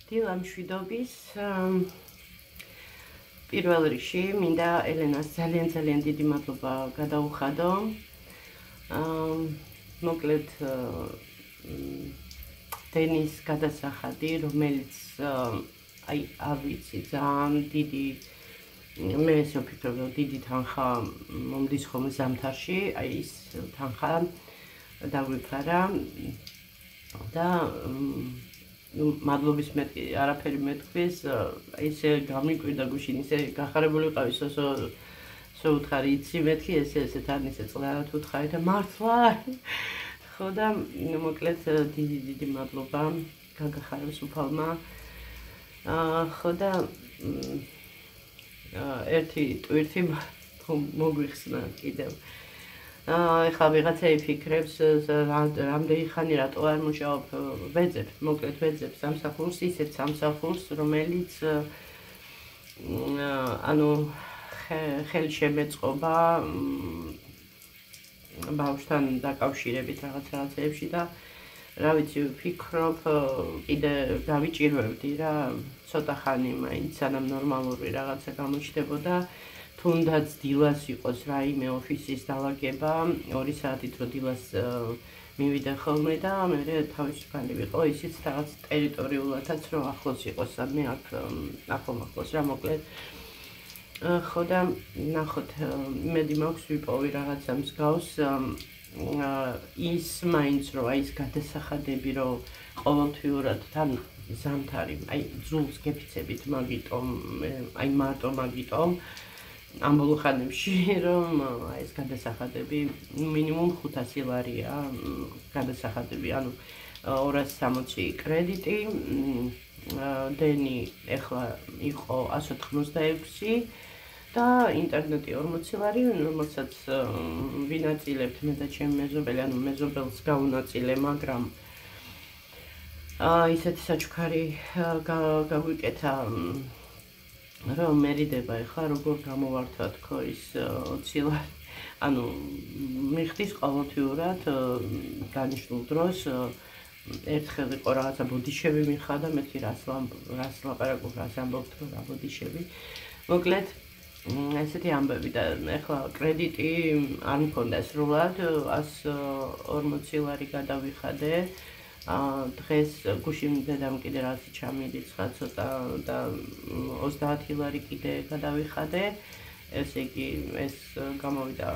დილა მშვიდობის პირველ რიგში მინდა ელენას ძალიან დიდი მადლობა გადაუხადო. მოკლედ დენის გადასახადი, რომელიც აი არ ვიცი, ძალიან დიდი მე ესე ვფიქრობ, რომ დიდი თანხა მომდის ხოლმე ზამთარში, აი ის თანხა დაგვიფარა და მადლობის მეტი არაფერი მეთქვის, ისე გამიკვირდა გუშინ, ისე გახარებული ვიყავი, სო უთხარი, იცი მეთქი, ესეთ არ ისე წყლარად უთხარი და მართლა. ხო და მოკლედ დიდი მადლობა გაგახარებს უფალმა. ხო და ერთი ტვირთი მოგვიხსნა კიდევ. ეხლა ვიღაცა იფიქრებს, რამდენი ხანი რატო არ მუშაობ, ვეძებ, მოკლედ ვეძებ სამსახურს, ისეთ სამსახურს, რომელიც ანუ ხელშემეწყობა ბავშვთან დაკავშირებით რაღაცეებში და რა ვიცი, ვფიქრობ, კიდე დავიჭირვებდი რა, ცოტა ხანი მაინც სანამ ნორმალური რაღაცა გამოჩნდებოდა. თუნდაც დილას იყოს რაიმე ოფისის დალაგება, 2 საათით რო დილას მივიდა ხოლმე და მე თავისუფალი ვიყო, ისიც რაღაც ტერიტორიულადაც რო ახლოს იყოს, მე აქ ახლოს რა მოკლედ. ხო და ნახოთ, იმედი მაქვს ვიპოვი რაღაცა მსგავს, ის მაინც რო აი ეს გადასახადები რო ყოველთვიურად თან ზამთარი, აი ძულს გეფიცებით მაგიტომ, აი მარტო მაგიტომ ამ ბოლო ხანებში რომ ეს გადასახადები მინიმუმ 500 ლარია გადასახადები, ანუ 260 კრედიტი, დენი ეხლა იყო 186 და ინტერნეტი 40 ლარი, რომელსაც ვინაწილებთ მე და ჩემი მეზობელი, ანუ მეზობელს გავუნაწილე, მაგრამ ისეთი საჩუქარი გაგვიკეთა რომ მერიდება ეხლა როგორ გამოვართა თქო ის 20 ლარი, ანუ მიხდის ყოველთვიურად განიშნულ დროს ერთხელ იყო რაღაცა ბოდიშები მიხადა, მეთქი რას ლაპარაკობ, რას ამბობთ, რა ბოდიშები. მოკლედ ესეთი ამბები და ეხლა კრედიტი არ მქონდა სრულად 140 ლარი გადავიხადე. დღეს გუშინ დედამ კიდე რაღაცა ჩამირიცხა ცოტა და 30 ლარი კიდე გადავიხადე. ესე იგი ეს გამოვიდა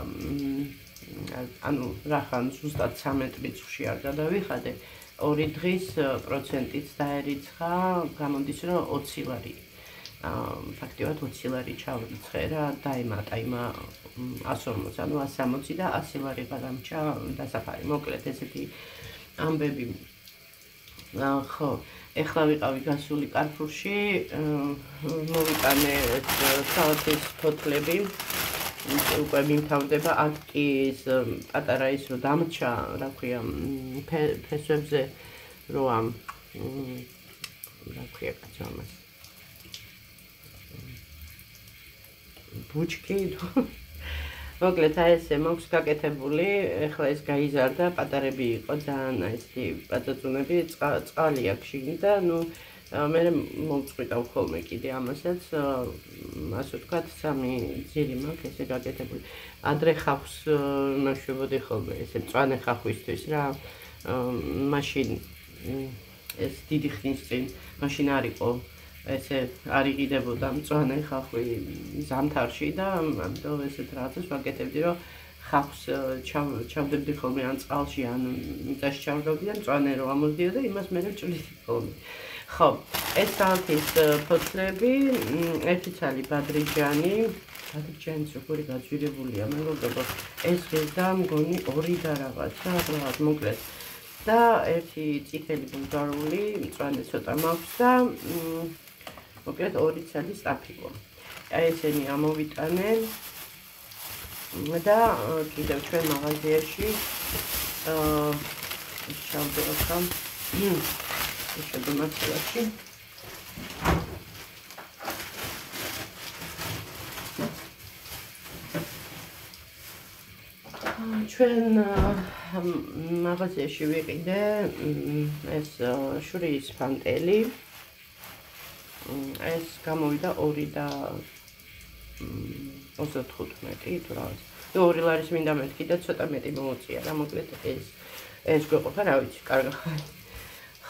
ანუ რახან ზუსტად 13 რიცხვში არ გადავიხადე. 2 დღის პროცენტიც დაერიცხა, გამოდის რომ 20 ლარი. ფაქტიურად 20 ლარი ჩავრიცხე რა, დაემატა იმა 140, ანუ 160 და 100 ლარი გადამჭა დასაფარი. მოკლედ ესეთი ამბები. ხო, ეხლა ვიყავი გასული კარფურში, მოვიტანე საათის ფოთლები, უკვე მიმთავრდება, აქ კი ის პატარა ის რო დამრჩა, რა ქვია, ფესვებზე რო რა ქვია კაცო ამას, ბუჩკი, მოკლედ აი ესე მაქვს გაკეთებული, ეხლა ეს გაიზარდა, პატარები იყო ძალიან ესეთი პაწაწუნები, წყალი აქვს შიგნით და ნუ მე მომწყვიტავ ხოლმე კიდე ამასაც, ასე ვთქვათ, 3 ძირი მაქვს ესე გაკეთებული. ადრე ხახვის ნაშვებოდი ხოლმე, ესე მწვანე ხახვისთვის რა, მაშინ ეს დიდი ხნის წინ, მაშინ არ იყო ესე არ იყიდებოდა მწვანე ხახვი ზამთარში და ამიტომ ესეთ რაღაცას ვაკეთებდი, რომ ხახვს ჩავდებდი ხოლმე ან წყალში, ან მიწაში ჩავდავდი და მწვანე რო ამოდიოდა, იმას მე ვჭრიდი ხოლმე. ხო, ეს საათის ფოთლები, ერთი ცალი ბადრიჯანის როგორი გაძვირებულია, მეგობრებო, ეს ღირდა მგონი 2 და რაღაცა, მოკლედ. და ერთი წითელი ბულგარული, მწვანე ცოტა მაქვს და მოკლედ 2 ცალი სტაფილო. აი ესენი ამოვიტანე და კიდევ ჩვენ მაღაზიაში შევდეოხა შეგმაცილაში. ჩვენ მაღაზიაში ვიყიდე ეს შვრიის ფანტელი. ეს გამოვიდა 2.35 თუ რაღაც. 2 ლარის მინდა მეთქი და ცოტა მეტი მოუწია რა, მოკლედ ეს გვეყოფა, რა ვიცი, კარგად.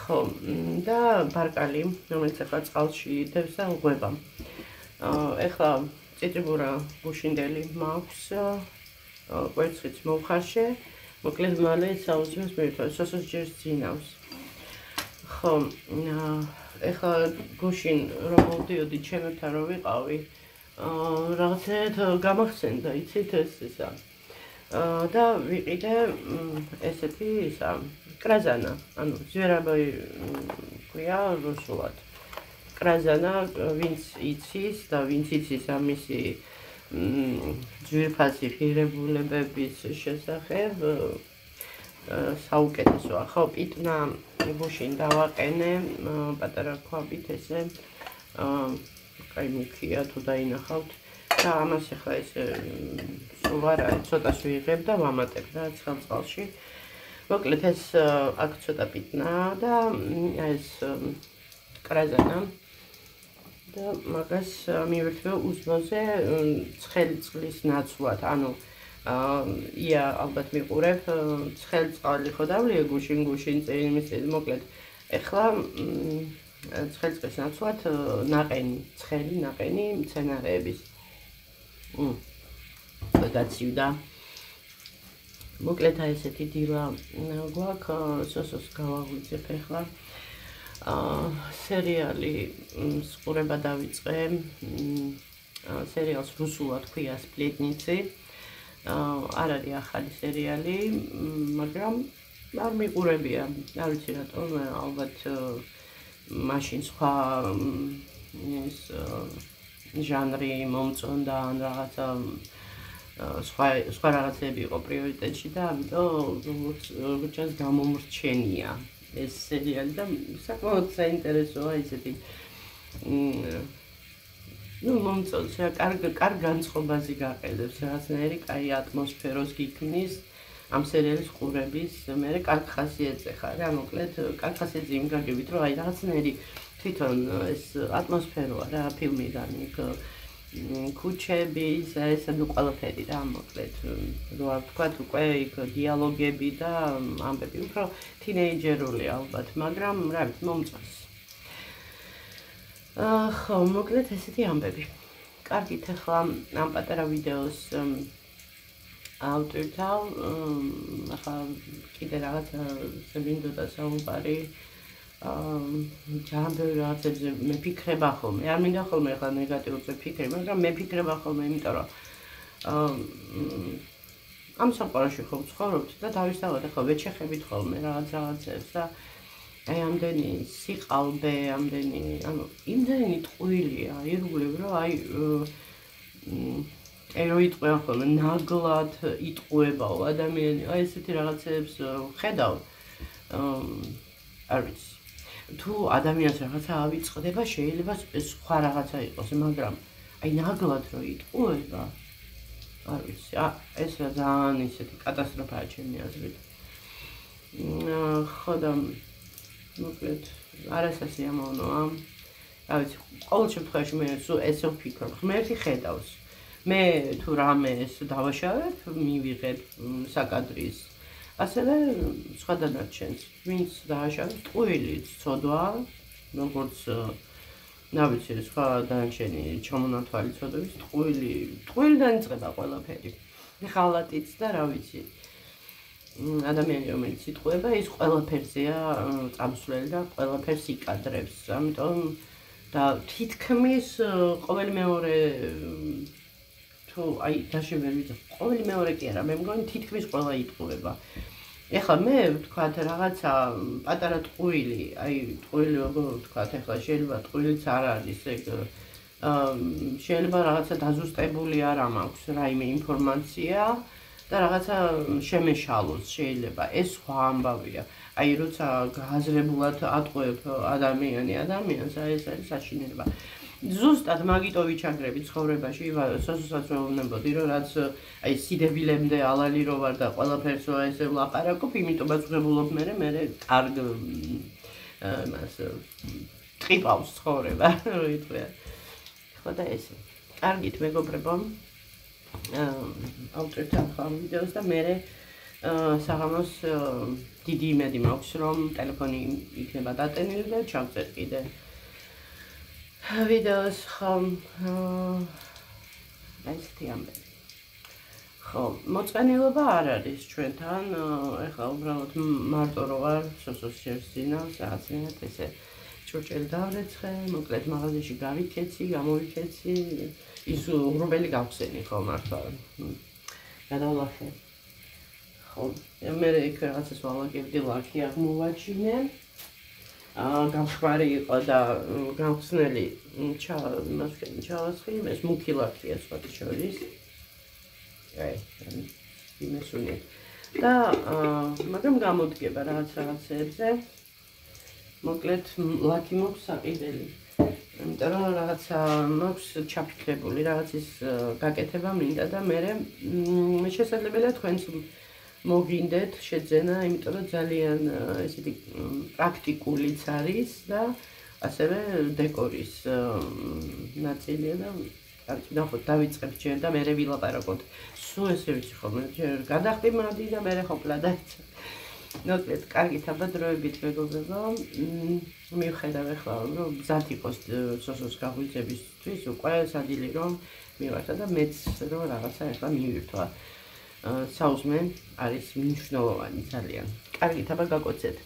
ხო, და ბარკალი, რომელიც ახლა წყალში იდევს და უღვება. ეხლა წიწიბურა გუშინდელი მაქვს, კვერცხიც მოვხარშე, მოკლედ მალე საუზმეს მივიწყო, სოსოს ჯერს ძინავს. ხო, ეხლა გუშინ რომ მოვდიოდი ჩემებთან რომ ვიყავი, რაღაცეთ გამახსენდა, იცით ისა. და ვიყიდე ესეთი ისა, კრაზანა, ანუ ზვერაბი ქვია რუსულად. კრაზანა, ვინც იცის და ვინც იცის ამისი ძვირფასი ღირებულებების შესახებ, საუკეთესოა. ხო, პიტნა გუშინ დავაყენე, პატარა ქვაბით ესე, კაი მიქია თუ დაინახავთ და ამას ახლა ესე სულ არა, ცოტას ვიღებ და ვამატებ რა ცხელწყალში. მოკლედ ეს აქ ცოტა პიტნაა და ეს კრაზანა და მაგას მივერთვე უზმოზე ცხელი წყლის ნაცვლად, ანუ ია ალბათ მიყურებ ცხელი წყალი ხო დავლია გუშინ წინ იმის მოკლედ ეხლა ცხელი წყლის ნაცვლად ნაყენი, ცხელი ნაყენი მცენარეების გაცივდა. მოკლედ აი ესეთი დილა გვაქვს, სოსოს გავაღვიძებ ეხლა. სერიალი სყურება დავიწყე, სერიალს რუსულად ქვია სპლეტნიცი. არ არის ახალი სერიალი, მაგრამ არ მიყურებია, არ ვიცი რატომ, ალბათ მაშინ სხვა ეს ჟანრი მომწონდა ან რაღაცა სხვა რაღაცები იყო პრიორიტეტში და ამიტომ როგორც ჩანს გამომრჩენია ეს სერიალი და საკმაოდ საინტერესოა ისეთი მომწონს რა, კარგ განწყობაზე გაყედებს რაღაცნაირი კაი ატმოსფეროს გიქმნის ამ სერიალის ყურების მე კარგ ხასიათს ეხარ რა, მოკლედ კარგ ხასიათზე იმ გაგებით რომ აი რაღაცნაირი თვითონ ეს ატმოსფეროა რა ფილმიდან იქ ქუჩები ეს ანუ ყველაფერი რა, მოკლედ რა ვთქვათ უკვე იქ დიალოგები და ამბები უფრო თინეიჯერული ალბათ, მაგრამ რა ვიცი მომწონს. ხო, მოკლედ ესეთი ამბები. კარგით, ახლა ამ პატარა ვიდეოს ავტვირთავ, ახლა კიდე რაღაცა მინდოდა საუბარი, ძალიან ბევრი რაღაცებზე მეფიქრება ხოლმე, არ მინდა ხოლმე ახლა ნეგატიურზე ფიქრი, მაგრამ მეფიქრება ხოლმე, იმიტომ რომ ამ სამყაროში ხო ვცხოვრობთ და დავისწავლოთ ახლა ვეჩეხებით ხოლმე რაღაცებს და აი ამდენი სიყალბე, ამდენი, ანუ იმდენი ტყუილია, ირგვლივ რომ აი რო იტყვიან ხოლმე ნაგლად იტყუებაო ადამიანი, აი ესეთი რაღაცებს ხედავ, არ ვიცი. თუ ადამიანს რაღაცა ავიწყდება, შეიძლება სხვა რაღაცა იყოს, მაგრამ აი ნაგლად რო იტყუება, არ ვიცი, ეს რა ძალიან ისეთი კატასტროფაა ჩემი აზრით. ხო და მოკლედ არასასი ამოვნოა. რა ვიცი, ყოველ შემთხვევაში მე ესე ვფიქრობ, ღმერთი ხედავს. მე თუ რამე ეს დავაშავებ, მივიღებ საკადრის. ასევე სხვა დანარჩენს, ვინც დააშავებს, ტყუილი ცოდვა, როგორც რა ვიცი, სხვა დანარჩენი ჩამონათვალი ცოდვების, ტყუილიდან იწყება ყველაფერი. ხალატიც და რა ვიცი. ადამიანი რომელიც იტყუება, ის ყველაფერსია წამსვლელი და ყველაფერს იკადრებს. ამიტომ და თითქმის ყოველი მეორე თუ აი დაშევერ ვიცი, ყოველი მეორე კი არა, მე მგონი თითქმის ყველა იტყუება. ეხლა მე ვთქვათ რაღაცა პატარა ტყუილი, აი ტყუილი როგორ ვთქვათ, ეხლა შეიძლება ტყუილიც არ არის, ეგ შეიძლება რაღაცა დაზუსტებული არ მაქვს რაიმე ინფორმაცია და რაღაცა შემეშალოს შეიძლება, ეს სხვა ამბავია. აი როცა გააზრებულად ატყუებ ადამიანს, აი ეს არის საშინება. ზუსტად მაგიტო ვიჩაგრები ცხოვრებაში, სოსაც ვეუბნებოდი, რომ რაც აი სიდებილემდე ალალი რო ვარ და ყველაფერს ესე ვლაპარაკობ, იმიტომაც ვღებულობ მე კარგ იმას ყიყავს ცხოვრება, რო ითქვია. ხო და ესე. კარგით მეგობრებო. ავტორებთ ახალ ვიდეოს და მე საღამოს დიდი იმედი მაქვს რომ ტელეფონი იქნება დატენილი და ჩავწერ კიდე ვიდეოს ხომ ესეთი ამბები. ხო, მოწყენილობა არ არის ჩვენთან, ეხლა უბრალოდ მარტო რო ვარ სოსოს შევსწინავს რაღაცნაირად ესე ჭურჭელი დავრეცხე, მოკლედ მაღაზიაში გავიქეცი, გამოვიქეცი, ის უღრუბელი გავხსენი ხო მართლა. გადავლახე. ხო, მე იქ რაღაცას ვალაგებდი, ლაქი აღმოვაჩინე. გამხმარი იყო და გამხსნელი ჩავასხი, ეს მუქი ლაქია სხვათა შორის. აი, იმესუნი. და მაგრამ გამოდგება რაღაცებზე. მოკლედ ლაქი მაქვს საყიდელი. იმიტომ რომ რაღაცა მაქვს ჩაფიქრებული, რაღაცის გაკეთება მინდა და მე შესაძლებელია თქვენც მოგინდეთ შეძენა, იმიტომ რომ ძალიან ესეთი პრაქტიკულიც არის და ასევე დეკორის ნაწილია და კარგი ნახოთ დავიწყებ ჯერ და მე ვილაპარაკოთ. სულ ესე ვიცი ხოლმე, ჯერ გადახდი მადი და მე ხოპლა დაიწყებ. მოკლედ, კარგით აბადროებით მეგობრებო. მივხედავ ახლა რომ მზად იყოს სოსოს გაღვიძებისთვის უკვე სადილი რომ მივართა და მეც რომ რაღაცა ახლა მივირთვა. საუზმე არის მნიშვნელოვანი ძალიან. კარგით აბა გაკოცეთ.